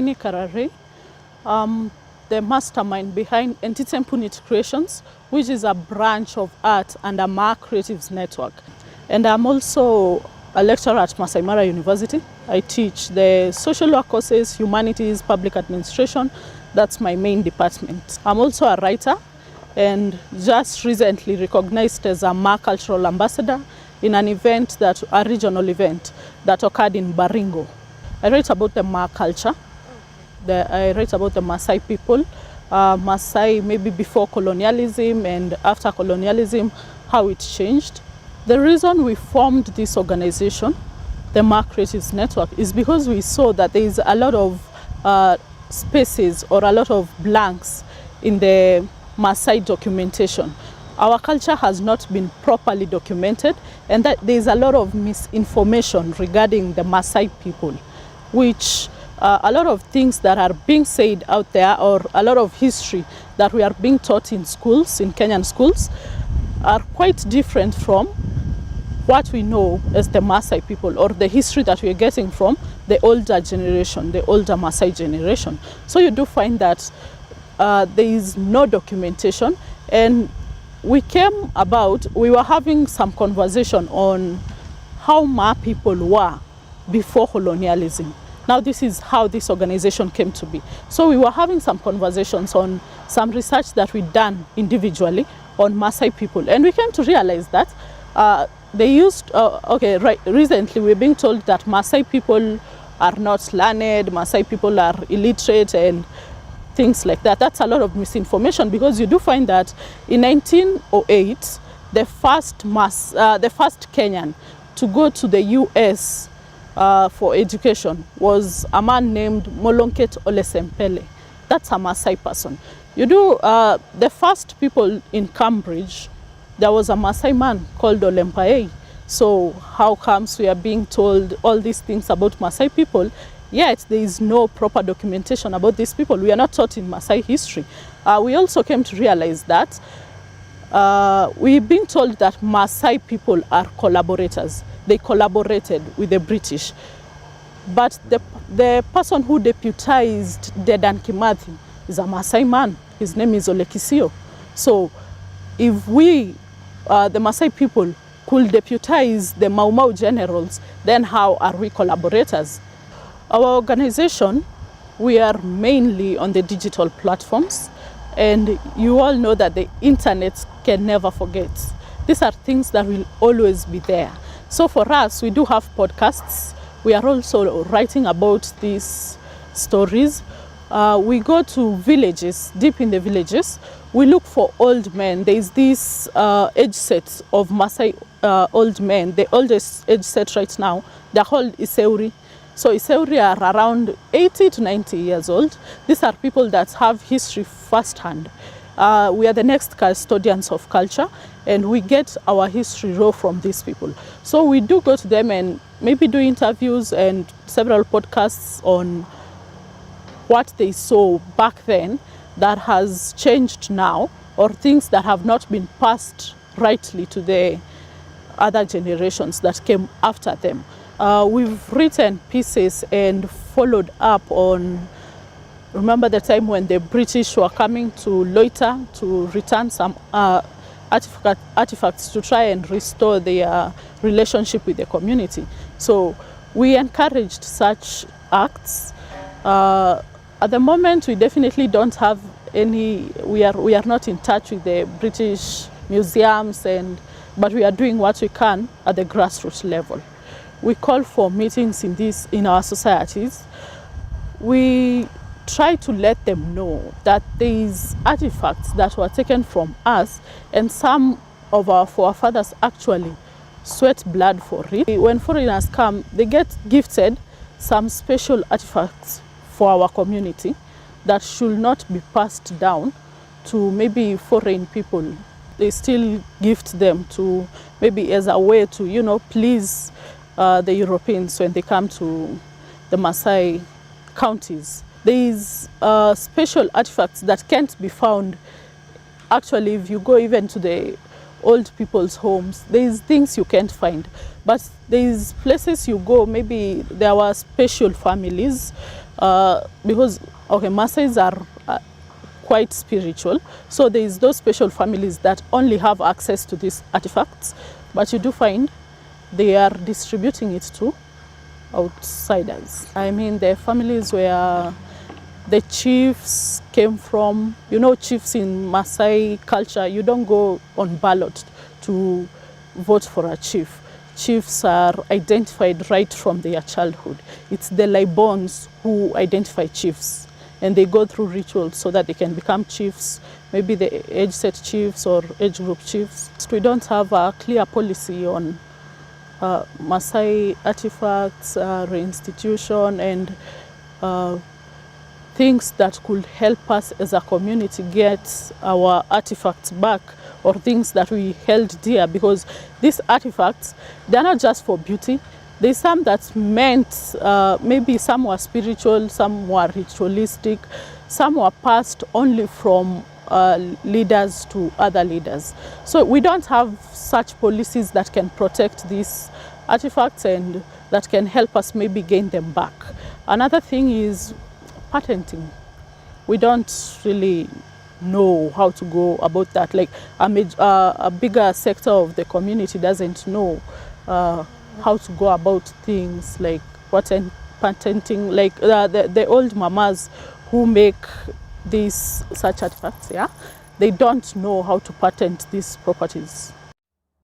𝗙𝗶𝗿𝘀𝗁, the mastermind behind 𝗙𝗶𝗿𝘀𝗁 Creations, which is a branch of art under 𝗏𝗂 Creatives Network. And I'm also a lecturer at Maasai Mara University. I teach the social work courses, humanities, public administration. That's my main department. I'm also a writer and just recently recognized as a 𝗏𝗂 Cultural Ambassador in an event, a regional event that occurred in Baringo. I write about the 𝗏𝗏 culture. I write about the Maasai people, Maasai maybe before colonialism and after colonialism, how it changed. The reason we formed this organization, the 𝗏𝗂 Creatives Network, is because we saw that there is a lot of spaces or a lot of blanks in the Maasai documentation. Our culture has not been properly documented, and that there is a lot of misinformation regarding the Maasai people, which a lot of things that are being said out there, or a lot of history that we are being taught in schools, in Kenyan schools, are quite different from what we know as the Maasai people, or the history that we are getting from the older generation, the older Maasai generation. So you do find that there is no documentation, and we were having some conversation on how 𝗏𝗏 people were before colonialism. Now this is how this organization came to be. So we were having some conversations on some research that we'd done individually on Maasai people, and we came to realize that recently we're being told that Maasai people are not learned, Maasai people are illiterate and things like that. That's a lot of misinformation, because you do find that in 1908, the first Kenyan to go to the US for education was a man named 𝗏𝗏𝗺𝗏𝗃𝗃. That's a Maasai person. The first people in Cambridge, there was a Maasai man called 𝗏𝗏𝗺𝗏𝗃. So how comes we are being told all these things about Maasai people, yet there is no proper documentation about these people? We are not taught in Maasai history. We also came to realize that we've been told that Maasai people are collaborators. They collaborated with the British. But the person who deputized Dedan Kimathi is a Maasai man. His name is Ole Kisio. So if we, the Maasai people, could deputize the Mau Mau generals, then how are we collaborators? Our organization, we are mainly on the digital platforms, and you all know that the internet can never forget. These are things that will always be there. So for us, we do have podcasts. We are also writing about these stories. We go to villages, deep in the villages. We look for old men. There is this age set of Maasai old men. The oldest age set right now, they're called 𝗙𝗍𝗎𝗍. So 𝗙𝗍𝗎𝗍 are around 80 to 90 years old. These are people that have history firsthand. We are the next custodians of culture, and we get our history raw from these people. So we do go to them and maybe do interviews and several podcasts on what they saw back then that has changed now, or things that have not been passed rightly to the other generations that came after them. We've written pieces and followed up on, remember the time when the British were coming to Loita to return some artifacts to try and restore their relationship with the community. So we encouraged such acts. At the moment, we definitely don't have any, we are not in touch with the British museums, but we are doing what we can at the grassroots level. We call for meetings in our societies. We try to let them know that these artifacts that were taken from us, and some of our forefathers actually sweat blood for it. When foreigners come, they get gifted some special artifacts for our community that should not be passed down to maybe foreign people. They still gift them to maybe as a way to, please the Europeans when they come to the Maasai counties. These special artifacts that can't be found. Actually, if you go even to the old people's homes, there's things you can't find. But there's places you go, maybe there were special families because okay, Maasais are quite spiritual, so there is those special families that only have access to these artifacts, but you do find they are distributing it to outsiders. I mean, the families where the chiefs came from, you know, chiefs in Maasai culture, you don't go on ballot to vote for a chief. Chiefs are identified right from their childhood. It's the Laibons who identify chiefs, and they go through rituals so that they can become chiefs, maybe the age set chiefs or age group chiefs. So we don't have a clear policy on Maasai artifacts, reinstitution, and things that could help us as a community get our artifacts back, or things that we held dear, because these artifacts, they're not just for beauty. There's some that's meant, maybe some were spiritual, some were ritualistic, some were passed only from leaders to other leaders. So we don't have such policies that can protect these artifacts and that can help us maybe gain them back. Another thing is patenting. We don't really know how to go about that. Like a bigger sector of the community doesn't know how to go about things like patenting, like the old mamas who make these such artifacts, yeah, they don't know how to patent these properties.